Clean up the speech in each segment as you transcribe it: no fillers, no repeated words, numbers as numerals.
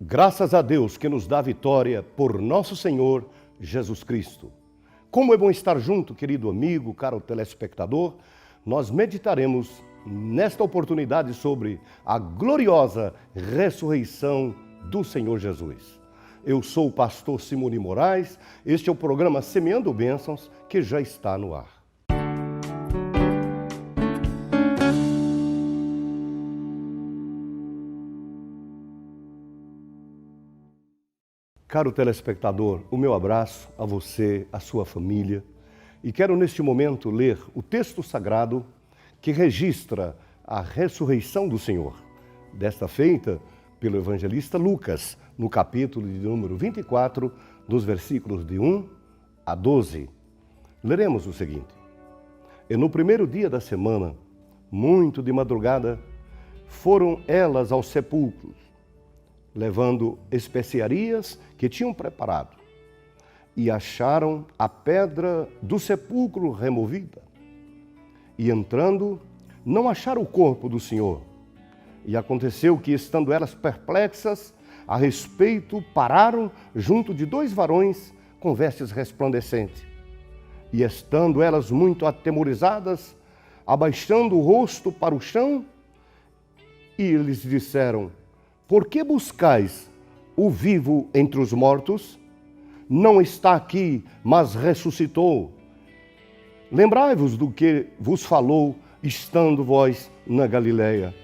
Graças a Deus que nos dá vitória por nosso Senhor Jesus Cristo. Como é bom estar junto, querido amigo, caro telespectador. Nós meditaremos nesta oportunidade sobre a gloriosa ressurreição do Senhor Jesus. Eu sou o pastor Simone Moraes, este é o programa Semeando Bênçãos que já está no ar. Caro telespectador, o meu abraço a você, a sua família, e quero neste momento ler o texto sagrado que registra a ressurreição do Senhor, desta feita pelo evangelista Lucas, no capítulo de número 24, dos versículos de 1 a 12. Leremos o seguinte: E no primeiro dia da semana, muito de madrugada, foram elas ao sepulcro, levando especiarias que tinham preparado, e acharam a pedra do sepulcro removida. E entrando, não acharam o corpo do Senhor. E aconteceu que, estando elas perplexas a respeito, pararam junto de dois varões com vestes resplandecentes. E estando elas muito atemorizadas, abaixando o rosto para o chão, e eles disseram: Por que buscais o vivo entre os mortos? Não está aqui, mas ressuscitou. Lembrai-vos do que vos falou, estando vós na Galileia,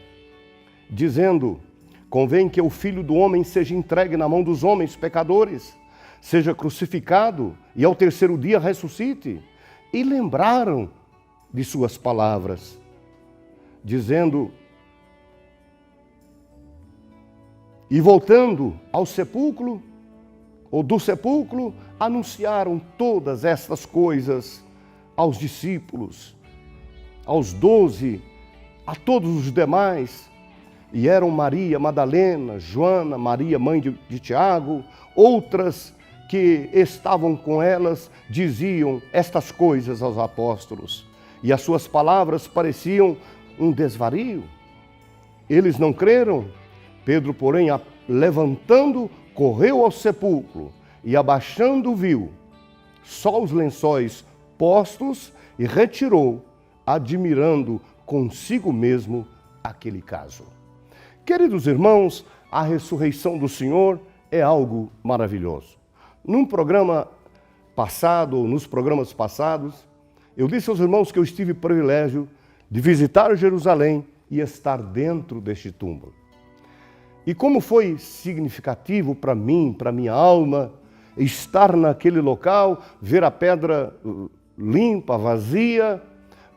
dizendo: Convém que o Filho do Homem seja entregue na mão dos homens pecadores, seja crucificado e ao terceiro dia ressuscite. E lembraram de suas palavras, dizendo: E voltando ao sepulcro, ou do sepulcro, anunciaram todas estas coisas aos discípulos, aos 12, a todos os demais. E eram Maria Madalena, Joana, Maria, mãe de Tiago, outras que estavam com elas, diziam estas coisas aos apóstolos. E as suas palavras pareciam um desvario. Eles não creram. Pedro, porém, levantando, correu ao sepulcro e, abaixando, viu só os lençóis postos e retirou, admirando consigo mesmo aquele caso. Queridos irmãos, a ressurreição do Senhor é algo maravilhoso. Num programa passado, ou nos programas passados, eu disse aos irmãos que eu tive o privilégio de visitar Jerusalém e estar dentro deste túmulo. E como foi significativo para mim, para minha alma, estar naquele local, ver a pedra limpa, vazia,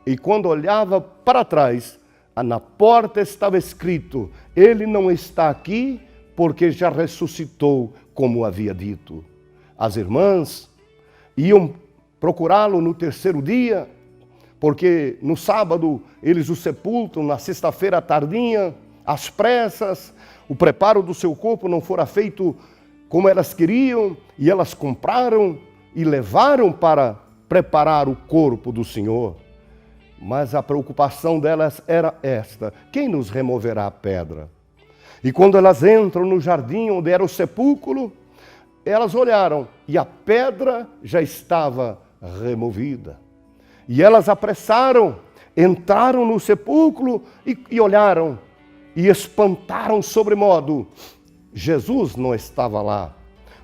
e quando olhava para trás, na porta estava escrito: Ele não está aqui porque já ressuscitou, como havia dito. As irmãs iam procurá-lo no terceiro dia, porque no sábado eles o sepultam, na sexta-feira à tardinha, às pressas. O preparo do seu corpo não fora feito como elas queriam, e elas compraram e levaram para preparar o corpo do Senhor. Mas a preocupação delas era esta: quem nos removerá a pedra? E quando elas entram no jardim onde era o sepulcro, elas olharam e a pedra já estava removida. E elas apressaram, entraram no sepulcro e olharam. E espantaram sobremodo. Jesus não estava lá.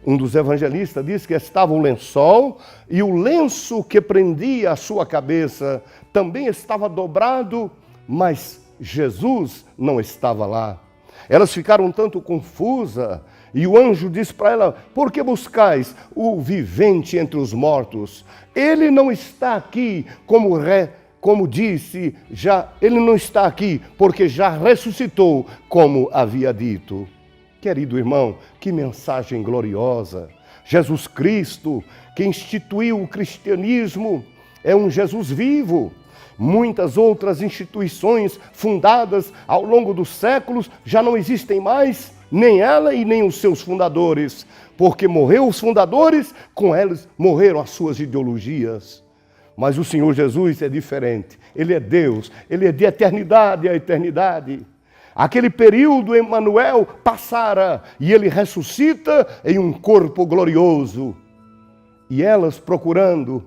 Um dos evangelistas diz que estava o lençol e o lenço que prendia a sua cabeça também estava dobrado, mas Jesus não estava lá. Elas ficaram um tanto confusas e o anjo disse para ela: Por que buscais o vivente entre os mortos? Ele não está aqui, como disse, ele não está aqui porque já ressuscitou, como havia dito. Querido irmão, que mensagem gloriosa! Jesus Cristo, que instituiu o cristianismo, é um Jesus vivo. Muitas outras instituições fundadas ao longo dos séculos já não existem mais, nem ela e nem os seus fundadores, porque morreu os fundadores, com eles morreram as suas ideologias. Mas o Senhor Jesus é diferente. Ele é Deus, Ele é de eternidade a eternidade. Aquele período, Emanuel, passara e ele ressuscita em um corpo glorioso. E elas procurando,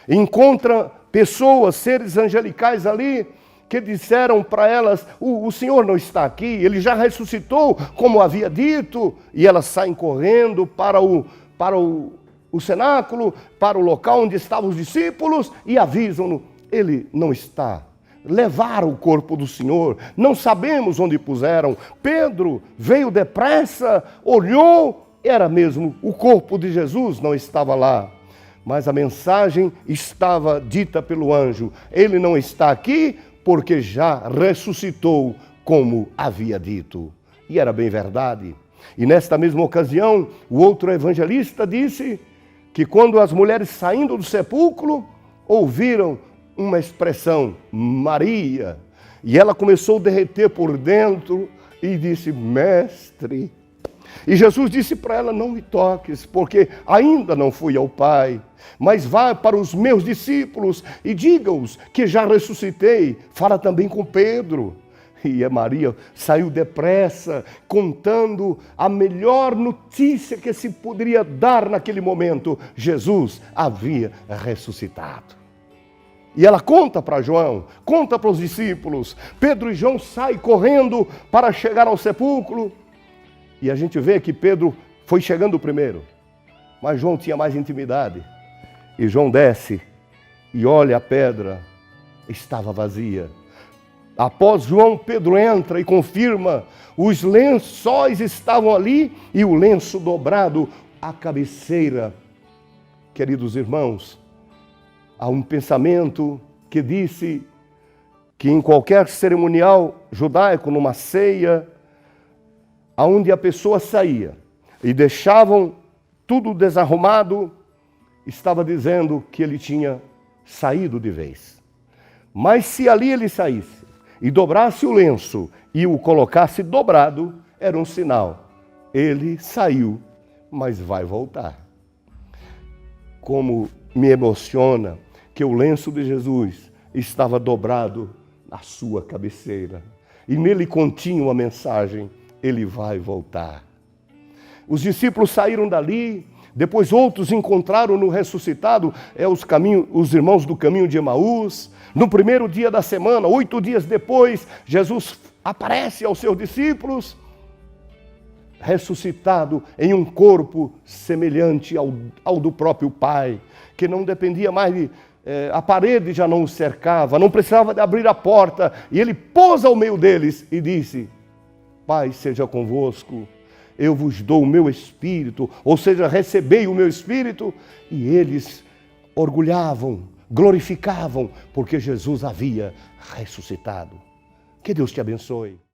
encontram pessoas, seres angelicais ali, que disseram para elas, o Senhor não está aqui, Ele já ressuscitou, como havia dito. E elas saem correndo para o cenáculo, para o local onde estavam os discípulos, e avisam-no, Ele não está. Levaram o corpo do Senhor, não sabemos onde puseram. Pedro veio depressa, olhou, era mesmo, o corpo de Jesus não estava lá. Mas a mensagem estava dita pelo anjo, Ele não está aqui, porque já ressuscitou como havia dito. E era bem verdade. E nesta mesma ocasião, o outro evangelista disse que quando as mulheres saindo do sepulcro, ouviram uma expressão, Maria, e ela começou a derreter por dentro e disse, Mestre. E Jesus disse para ela, não me toques, porque ainda não fui ao Pai, mas vá para os meus discípulos e diga-os que já ressuscitei. Fala também com Pedro. E a Maria saiu depressa, contando a melhor notícia que se poderia dar naquele momento. Jesus havia ressuscitado. E ela conta para João, conta para os discípulos. Pedro e João saem correndo para chegar ao sepulcro. E a gente vê que Pedro foi chegando primeiro, mas João tinha mais intimidade. E João desce e olha a pedra, estava vazia. Após João, Pedro entra e confirma, os lençóis estavam ali e o lenço dobrado à cabeceira. Queridos irmãos, há um pensamento que disse que em qualquer cerimonial judaico, numa ceia, aonde a pessoa saía e deixavam tudo desarrumado, estava dizendo que ele tinha saído de vez. Mas se ali ele saísse e dobrasse o lenço e o colocasse dobrado, era um sinal. Ele saiu, mas vai voltar. Como me emociona que o lenço de Jesus estava dobrado na sua cabeceira. E nele continha uma mensagem, Ele vai voltar. Os discípulos saíram dali, depois outros encontraram-no ressuscitado, os irmãos do caminho de Emaús. No primeiro dia da semana, 8 dias depois, Jesus aparece aos seus discípulos, ressuscitado em um corpo semelhante ao do próprio Pai, que não dependia mais de... a parede já não o cercava, não precisava de abrir a porta, e ele pôs ao meio deles e disse, Pai seja convosco, eu vos dou o meu Espírito, ou seja, recebei o meu Espírito, e eles orgulhavam, glorificavam, porque Jesus havia ressuscitado. Que Deus te abençoe.